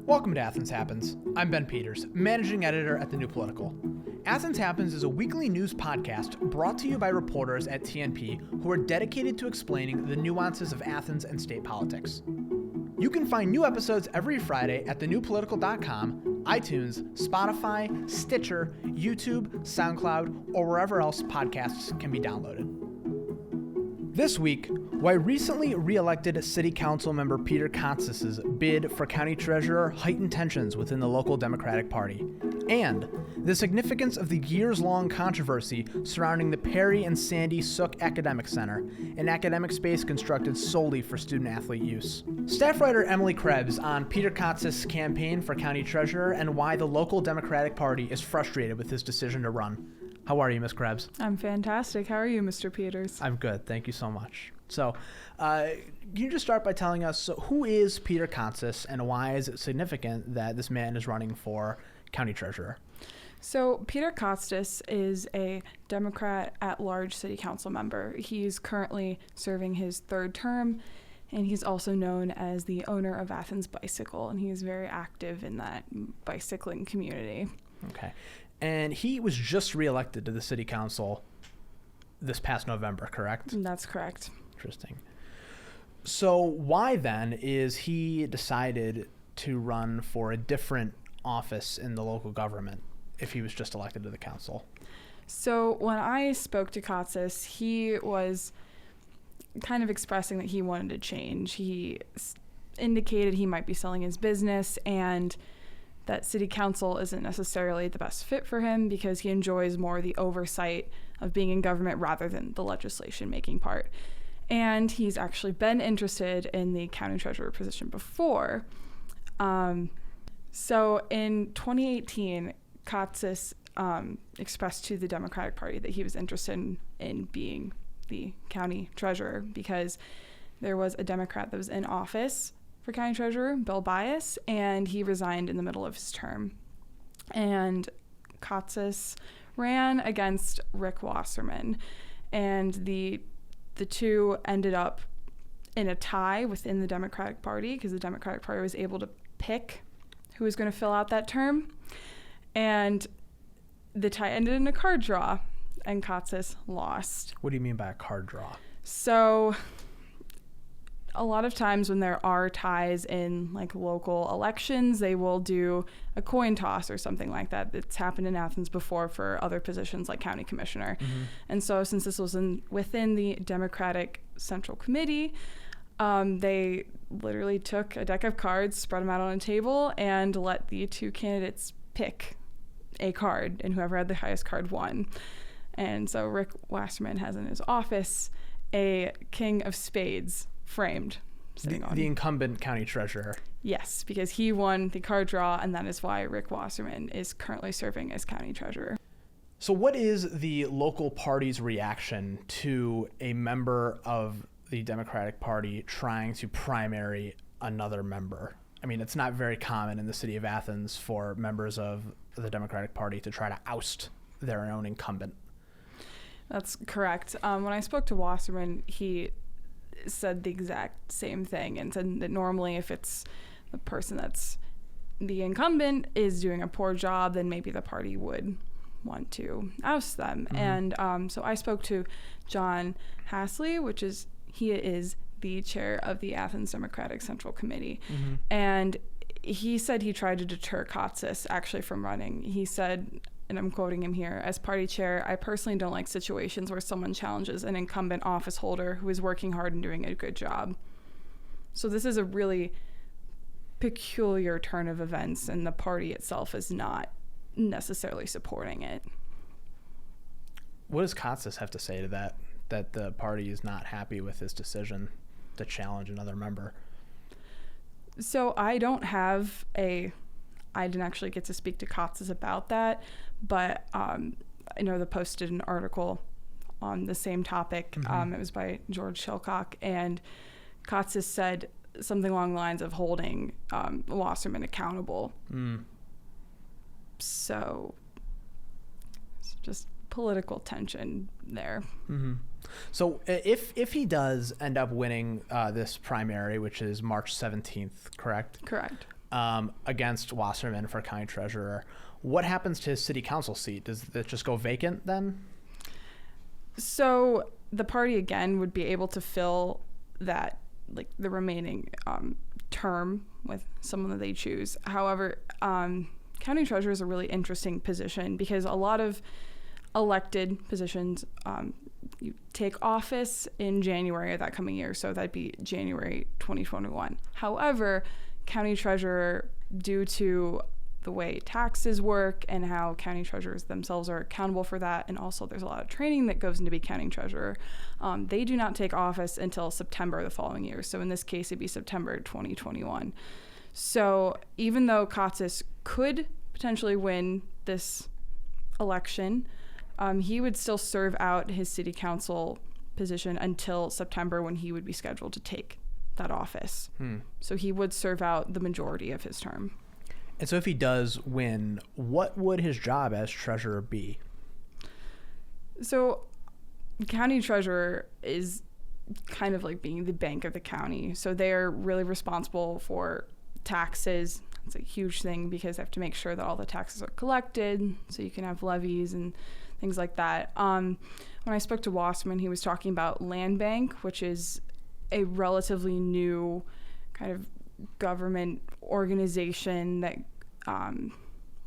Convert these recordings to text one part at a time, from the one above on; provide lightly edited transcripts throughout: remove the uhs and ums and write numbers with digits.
Welcome to Athens Happens. I'm Ben Peters, managing editor at The New Political. Athens Happens is a weekly news podcast brought to you by reporters at TNP who are dedicated to explaining the nuances of Athens and state politics. You can find new episodes every Friday at thenewpolitical.com, iTunes, Spotify, Stitcher, YouTube, SoundCloud, or wherever else podcasts can be downloaded. This week, why recently re-elected City Councilmember Peter Kotses' bid for county treasurer heightened tensions within the local Democratic Party, and the significance of the years-long controversy surrounding the Perry and Sandy Sook Academic Center, an academic space constructed solely for student-athlete use. Staff writer Emily Crebs on Peter Kotses' campaign for county treasurer and why the local Democratic Party is frustrated with his decision to run. How are you, Ms. Krebs? I'm fantastic. How are you, Mr. Peters? I'm good. Thank you so much. So, can you just start by telling us, who is Peter Kotses and why is it significant that this man is running for county treasurer? So, Peter Kotses is a Democrat at-large city council member. He's currently serving his third term, and he's also known as the owner of Athens Bicycle, and he is very active in that bicycling community. Okay. And he was just reelected to the city council this past November, correct? That's correct. Interesting. So why then is he decided to run for a different office in the local government if he was just elected to the council? So when I spoke to Kotses, he was kind of expressing that he wanted to change. He indicated he might be selling his business and that city council isn't necessarily the best fit for him because he enjoys more the oversight of being in government rather than the legislation making part. And he's actually been interested in the county treasurer position before. So in 2018, Kotses expressed to the Democratic Party that he was interested in being the county treasurer because there was a Democrat that was in office for county treasurer, Bill Bias, and he resigned in the middle of his term. And Kotses ran against Rick Wasserman, and the two ended up in a tie within the Democratic Party because the Democratic Party was able to pick who was going to fill out that term. And the tie ended in a card draw, and Kotses lost. What do you mean by a card draw? So a lot of times when there are ties in like local elections, they will do a coin toss or something like that. It's happened in Athens before for other positions like county commissioner. Mm-hmm. And so since this was within the Democratic Central Committee, they literally took a deck of cards, spread them out on a table, and let the two candidates pick a card, and whoever had the highest card won. And so Rick Wasserman has in his office a king of spades framed sitting on. The incumbent county treasurer. Yes, because he won the card draw, and that is why Rick Wasserman is currently serving as county treasurer. So what is the local party's reaction to a member of the Democratic Party trying to primary another member? I mean, it's not very common in the city of Athens for members of the Democratic Party to try to oust their own incumbent. That's correct. When I spoke to Wasserman, he said the exact same thing and said that normally if it's the person that's the incumbent is doing a poor job, then maybe the party would want to oust them. Mm-hmm. And so I spoke to John Hasley, he is the chair of the Athens Democratic Central Committee. Mm-hmm. And he said he tried to deter Kotses actually from running. He said, and I'm quoting him here, as party chair, I personally don't like situations where someone challenges an incumbent office holder who is working hard and doing a good job. So this is a really peculiar turn of events, and the party itself is not necessarily supporting it. What does Kotses have to say to that the party is not happy with his decision to challenge another member? So I didn't actually get to speak to Kotses about that, but I know they posted an article on the same topic. Mm-hmm. It was by George Shilcock, and Kotses said something along the lines of holding Wasserman accountable. So it's just political tension there. Mm-hmm. So if he does end up winning this primary, which is March 17th, correct? Correct. against Wasserman for county treasurer. What happens to his city council seat? Does it just go vacant then? So the party again would be able to fill that, like the remaining term with someone that they choose. However, county treasurer is a really interesting position because a lot of elected positions, you take office in January of that coming year, so that'd be January 2021. However, county treasurer, due to the way taxes work and how county treasurers themselves are accountable for that, and also there's a lot of training that goes into being county treasurer, they do not take office until September the following year. So in this case, it'd be September 2021. So even though Kotses could potentially win this election, he would still serve out his city council position until September, when he would be scheduled to take that office. So he would serve out the majority of his term. And so if he does win, what would his job as treasurer be? So county treasurer is kind of like being the bank of the county. So they're really responsible for taxes. It's a huge thing because they have to make sure that all the taxes are collected so you can have levies and things like that. When I spoke to Wasserman, he was talking about land bank, which is a relatively new kind of government organization that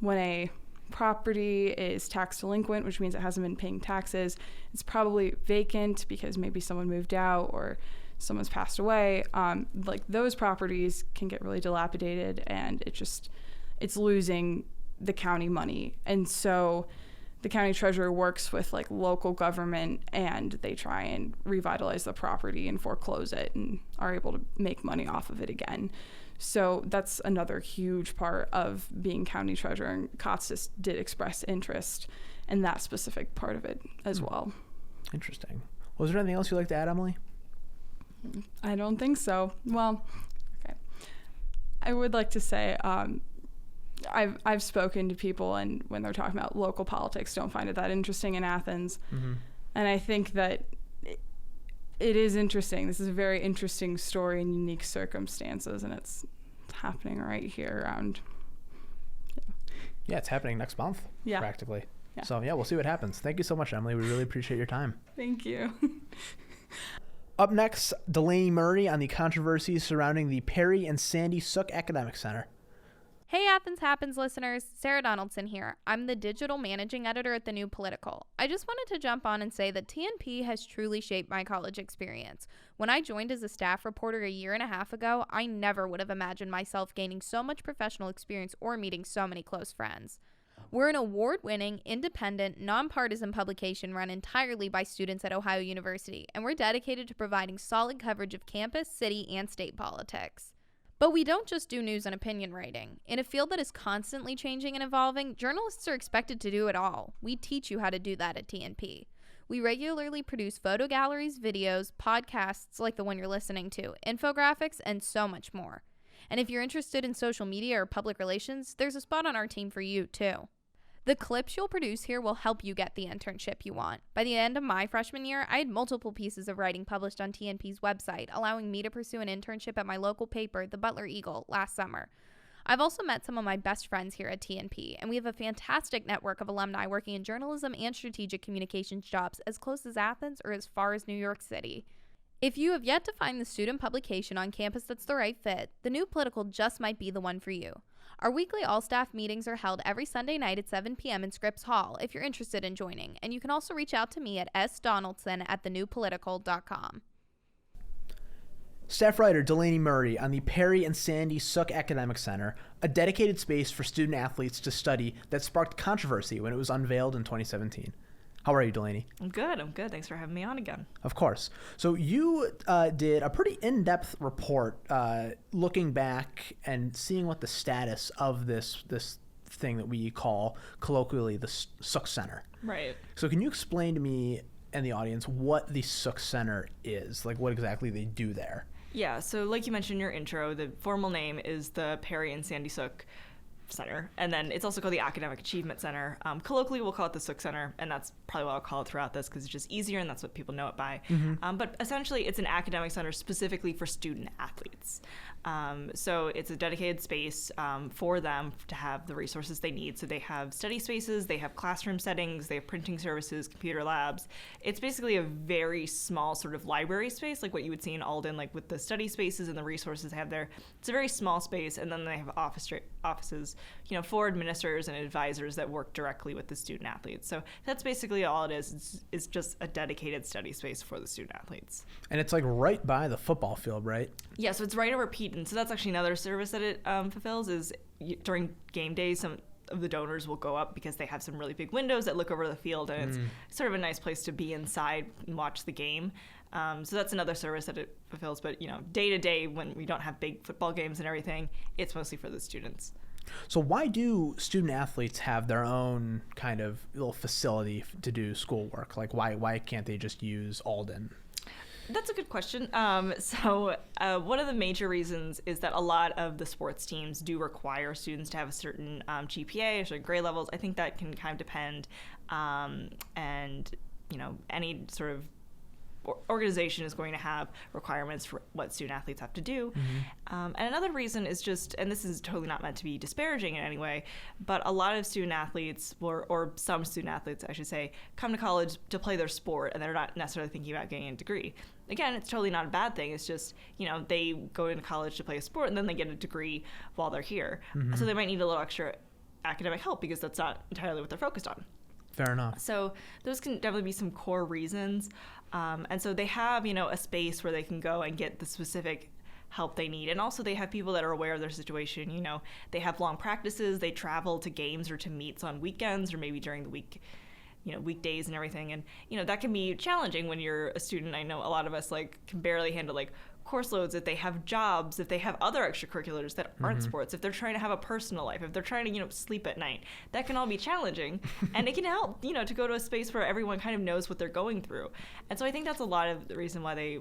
when a property is tax delinquent, which means it hasn't been paying taxes, it's probably vacant because maybe someone moved out or someone's passed away. Like those properties can get really dilapidated, and it's losing the county money. And so the county treasurer works with like local government, and they try and revitalize the property and foreclose it and are able to make money off of it again. So that's another huge part of being county treasurer, and Kotses did express interest in that specific part of it as well. Interesting. Was there anything else you'd like to add, Emily? I don't think so. Well, okay. I would like to say I've spoken to people, and when they're talking about local politics, don't find it that interesting in Athens. Mm-hmm. And I think that it is interesting. This is a very interesting story and unique circumstances, and it's happening right here around. Yeah, it's happening next month, practically. Yeah. So, we'll see what happens. Thank you so much, Emily. We really appreciate your time. Thank you. Up next, Delaney Murray on the controversies surrounding the Perry and Sandy Souq Academic Center. Hey Athens Happens listeners, Sarah Donaldson here. I'm the digital managing editor at The New Political. I just wanted to jump on and say that TNP has truly shaped my college experience. When I joined as a staff reporter a year and a half ago, I never would have imagined myself gaining so much professional experience or meeting so many close friends. We're an award-winning, independent, nonpartisan publication run entirely by students at Ohio University, and we're dedicated to providing solid coverage of campus, city, and state politics. But we don't just do news and opinion writing. In a field that is constantly changing and evolving, journalists are expected to do it all. We teach you how to do that at TNP. We regularly produce photo galleries, videos, podcasts like the one you're listening to, infographics, and so much more. And if you're interested in social media or public relations, there's a spot on our team for you, too. The clips you'll produce here will help you get the internship you want. By the end of my freshman year, I had multiple pieces of writing published on TNP's website, allowing me to pursue an internship at my local paper, the Butler Eagle, last summer. I've also met some of my best friends here at TNP, and we have a fantastic network of alumni working in journalism and strategic communications jobs as close as Athens or as far as New York City. If you have yet to find the student publication on campus that's the right fit, The New Political just might be the one for you. Our weekly all-staff meetings are held every Sunday night at 7 p.m. in Scripps Hall if you're interested in joining, and you can also reach out to me at sdonaldson@thenewpolitical.com. Staff writer Delaney Murray on the Perry and Sandy Souq Academic Center, a dedicated space for student athletes to study that sparked controversy when it was unveiled in 2017. How are you, Delaney? I'm good. Thanks for having me on again. Of course. So you did a pretty in-depth report looking back and seeing what the status of this thing that we call colloquially the Sook Center. Right. So can you explain to me and the audience what the Sook Center is, like what exactly they do there? Yeah, so like you mentioned in your intro, the formal name is the Perry and Sandy Souq Center. And then it's also called the Academic Achievement Center. Colloquially, we'll call it the Sook Center, and that's probably what I'll call it throughout this because it's just easier and that's what people know it by. But essentially, it's an academic center specifically for student athletes. So it's a dedicated space for them to have the resources they need. So they have study spaces, they have classroom settings, they have printing services, computer labs. It's basically a very small sort of library space, like what you would see in Alden, like with the study spaces and the resources they have there. It's a very small space, and then they have offices, for administrators and advisors that work directly with the student athletes. So that's basically all it is. It's just a dedicated study space for the student athletes. And it's like right by the football field, right? Yeah, so it's right over Peyton. So that's actually another service that it fulfills is during game days, some of the donors will go up because they have some really big windows that look over the field, and it's sort of a nice place to be inside and watch the game. So that's another service that it fulfills. But, day to day when we don't have big football games and everything, it's mostly for the students. So why do student athletes have their own kind of little facility to do schoolwork? Like why can't they just use Alden? That's a good question. So one of the major reasons is that a lot of the sports teams do require students to have a certain GPA or certain grade levels. I think that can kind of depend. And, any sort of organization is going to have requirements for what student athletes have to do. And another reason is just, and this is totally not meant to be disparaging in any way, but a lot of student athletes, or some student athletes, I should say, come to college to play their sport, and they're not necessarily thinking about getting a degree. Again, it's totally not a bad thing. It's just, they go into college to play a sport, and then they get a degree while they're here. So they might need a little extra academic help because that's not entirely what they're focused on. Fair enough. So those can definitely be some core reasons. And so they have, a space where they can go and get the specific help they need. And also they have people that are aware of their situation. They have long practices. They travel to games or to meets on weekends or maybe during the week, weekdays and everything. And, that can be challenging when you're a student. I know a lot of us can barely handle course loads, if they have jobs, if they have other extracurriculars that aren't sports, if they're trying to have a personal life, if they're trying to, sleep at night, that can all be challenging. And it can help, to go to a space where everyone kind of knows what they're going through. And so I think that's a lot of the reason why they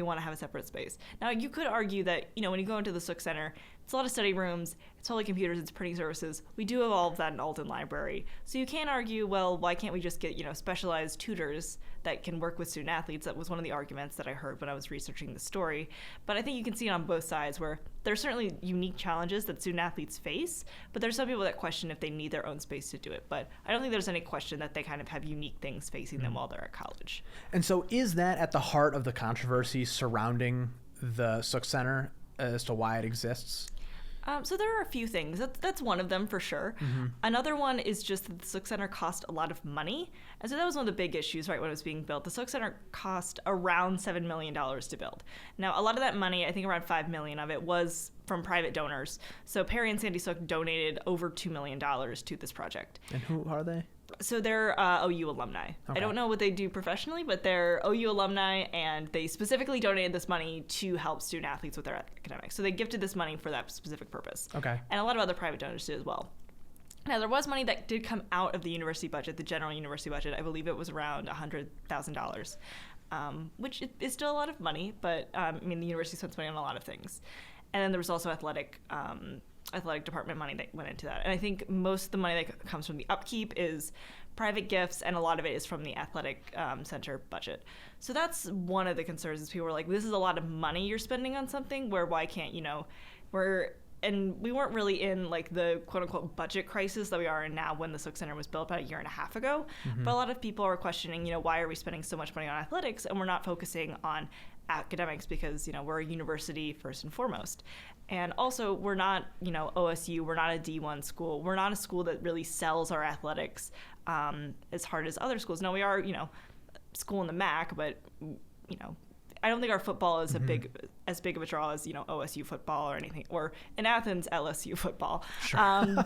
want to have a separate space. Now, you could argue that, when you go into the Sook Center, it's a lot of study rooms, it's all computers, it's printing services. We do have all of that in Alden Library. So you can argue, well, why can't we just get, specialized tutors that can work with student athletes? That was one of the arguments that I heard when I was researching the story. But I think you can see it on both sides, where there's certainly unique challenges that student athletes face, but there's some people that question if they need their own space to do it. But I don't think there's any question that they kind of have unique things facing them while they're at college. And so is that at the heart of the controversy surrounding the Sook Center as to why it exists? So there are a few things. That's one of them for sure. Another one is just that the Sook Center cost a lot of money. And so that was one of the big issues, right, when it was being built. The Sook Center cost around $7 million to build. Now, a lot of that money, I think around $5 million of it, was from private donors. So Perry and Sandy Sook donated over $2 million to this project. And who are they? So they're OU alumni. Okay. I don't know what they do professionally, but they're OU alumni, and they specifically donated this money to help student athletes with their academics. So they gifted this money for that specific purpose. Okay. And a lot of other private donors did as well. Now, there was money that did come out of the university budget, the general university budget. I believe it was around $100,000, which is still a lot of money, but the university spends money on a lot of things. And then there was also athletic department money that went into that. And I think most of the money that comes from the upkeep is private gifts, and a lot of it is from the athletic center budget. So that's one of the concerns, is people were like, this is a lot of money you're spending on something, where why can't, and we weren't really in the quote-unquote budget crisis that we are in now when the Sook Center was built about a year and a half ago. But a lot of people are questioning, why are we spending so much money on athletics and we're not focusing on academics, because, we're a university first and foremost. And also, we're not, OSU, we're not a D1 school. We're not a school that really sells our athletics as hard as other schools. Now, we are, school in the MAC, but, I don't think our football is as big of a draw as, OSU football or anything, or in Athens, LSU football. Sure.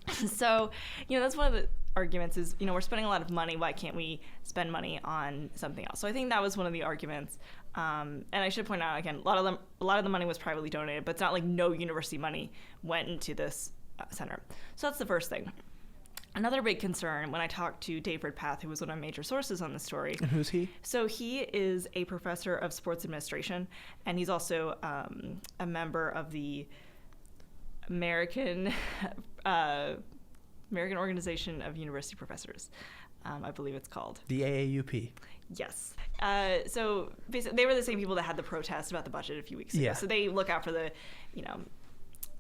So, that's one of the arguments is, we're spending a lot of money. Why can't we spend money on something else? So I think that was one of the arguments. And I should point out, again, a lot of the money was privately donated, but it's not like no university money went into this center. So that's the first thing. Another big concern, when I talked to Dave Ridpath, who was one of my major sources on this story. And who's he? So he is a professor of sports administration, and he's also a member of the American Organization of University Professors, I believe it's called. The AAUP. Yes. So basically, they were the same people that had the protest about the budget a few weeks ago. Yeah. So they look out for the,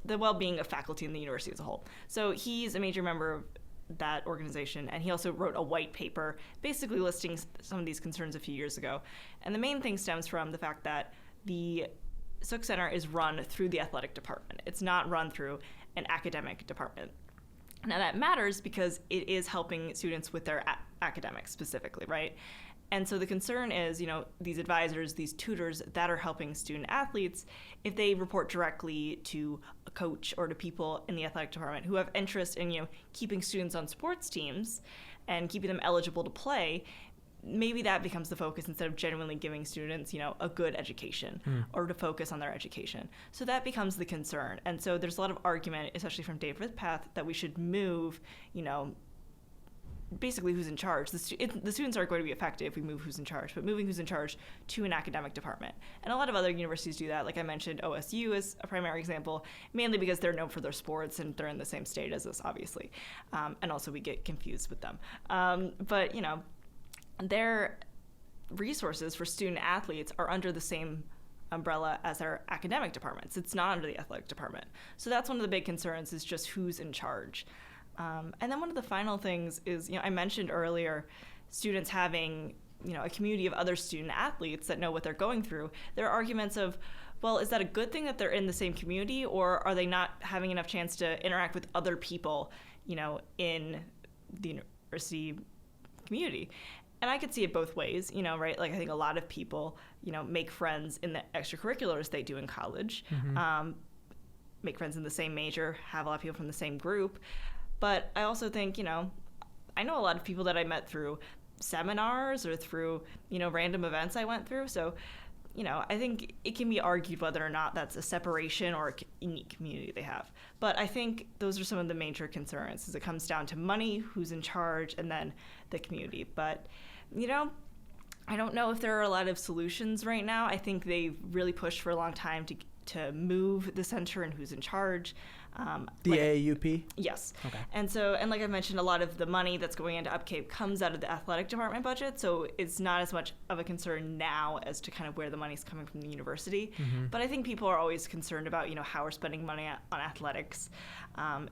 the well-being of faculty in the university as a whole. So he's a major member of that organization, and he also wrote a white paper basically listing some of these concerns a few years ago. And the main thing stems from the fact that the Sook Center is run through the athletic department. It's not run through an academic department. Now that matters because it is helping students with their academics specifically, right? And so the concern is, these advisors, these tutors that are helping student athletes, if they report directly to a coach or to people in the athletic department who have interest in, keeping students on sports teams and keeping them eligible to play, maybe that becomes the focus instead of genuinely giving students, a good education or to focus on their education. So that becomes the concern. And so there's a lot of argument, especially from Dave Ridpath, that we should move, basically who's in charge. The students aren't going to be affected if we move who's in charge, but moving who's in charge to an academic department. And a lot of other universities do that. Like I mentioned, OSU is a primary example, mainly because they're known for their sports and they're in the same state as us, obviously. And also we get confused with them. But, their resources for student athletes are under the same umbrella as our academic departments. It's not under the athletic department. So that's one of the big concerns, is just who's in charge. And then one of the final things is, I mentioned earlier, students having, a community of other student athletes that know what they're going through. There are arguments of, well, is that a good thing that they're in the same community, or are they not having enough chance to interact with other people, in the university community? And I could see it both ways, right? Like I think a lot of people, make friends in the extracurriculars they do in college, make friends in the same major, have a lot of people from the same group. But I also think, I know a lot of people that I met through seminars or through, random events I went through. So, I think it can be argued whether or not that's a separation or a unique community they have. But I think those are some of the major concerns, as it comes down to money, who's in charge, and then the community. But, I don't know if there are a lot of solutions right now. I think they've really pushed for a long time to move the center and who's in charge. The AAUP? Yes. Okay. And like I mentioned, a lot of the money that's going into Upcape comes out of the athletic department budget, so it's not as much of a concern now as to kind of where the money's coming from the university. Mm-hmm. But I think people are always concerned about, how we're spending money on athletics,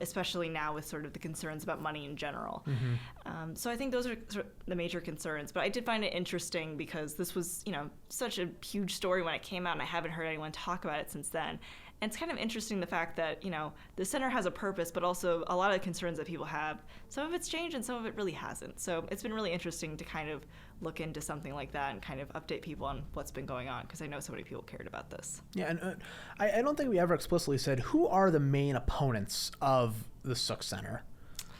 especially now with sort of the concerns about money in general. Mm-hmm. So I think those are sort of the major concerns. But I did find it interesting because this was, such a huge story when it came out, and I haven't heard anyone talk about it since then. And it's kind of interesting the fact that, the center has a purpose, but also a lot of concerns that people have. Some of it's changed and some of it really hasn't. So it's been really interesting to kind of look into something like that and kind of update people on what's been going on, because I know so many people cared about this. Yeah, and I don't think we ever explicitly said who are the main opponents of the Sook Center.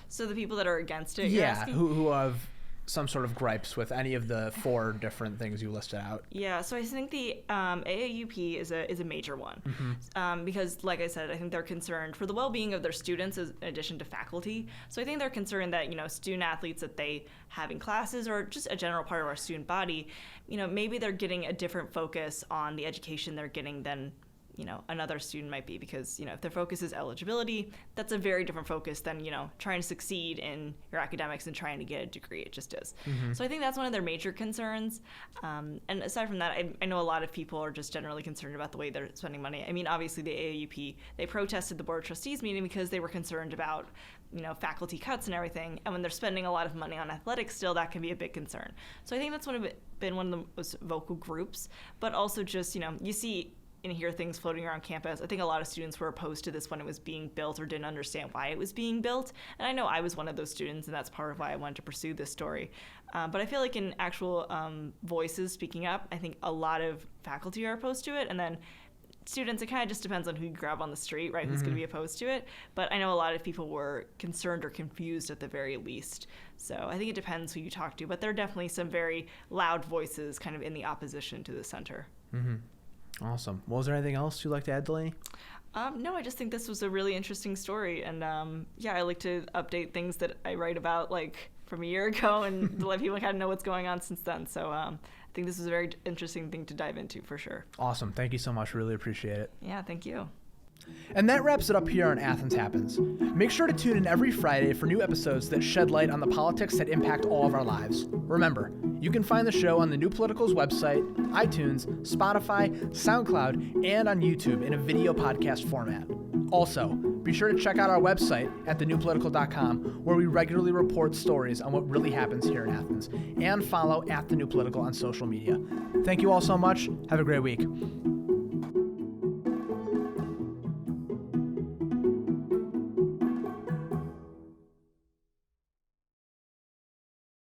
So the people that are against it, yeah, who have some sort of gripes with any of the 4 different things you listed out. Yeah, so I think the AAUP is a major one. Mm-hmm. Because, like I said, I think they're concerned for the well-being of their students in addition to faculty. So I think they're concerned that, student athletes that they have in classes, or just a general part of our student body, maybe they're getting a different focus on the education they're getting than another student might be, because, if their focus is eligibility, that's a very different focus than, trying to succeed in your academics and trying to get a degree. It just is. Mm-hmm. So I think that's one of their major concerns. And aside from that, I know a lot of people are just generally concerned about the way they're spending money. I mean, obviously the AAUP, they protested the Board of Trustees meeting because they were concerned about, faculty cuts and everything. And when they're spending a lot of money on athletics still, that can be a big concern. So I think that's been one of the most vocal groups, but also just, you see and hear things floating around campus. I think a lot of students were opposed to this when it was being built or didn't understand why it was being built. And I know I was one of those students, and that's part of why I wanted to pursue this story. But I feel like in actual voices speaking up, I think a lot of faculty are opposed to it. And then students, it kind of just depends on who you grab on the street, right? Mm-hmm. Who's going to be opposed to it. But I know a lot of people were concerned or confused at the very least. So I think it depends who you talk to. But there are definitely some very loud voices kind of in the opposition to the center. Mm-hmm. Awesome. Well, was there anything else you'd like to add, Delaney? No, I just think this was a really interesting story. And I like to update things that I write about like from a year ago and to let people kind of know what's going on since then. So I think this was a very interesting thing to dive into for sure. Awesome. Thank you so much. Really appreciate it. Yeah, thank you. And that wraps it up here on Athens Happens. Make sure to tune in every Friday for new episodes that shed light on the politics that impact all of our lives. Remember, you can find the show on the New Political's website, iTunes, Spotify, SoundCloud, and on YouTube in a video podcast format. Also, be sure to check out our website at thenewpolitical.com, where we regularly report stories on what really happens here in Athens, and follow @thenewpolitical on social media. Thank you all so much. Have a great week.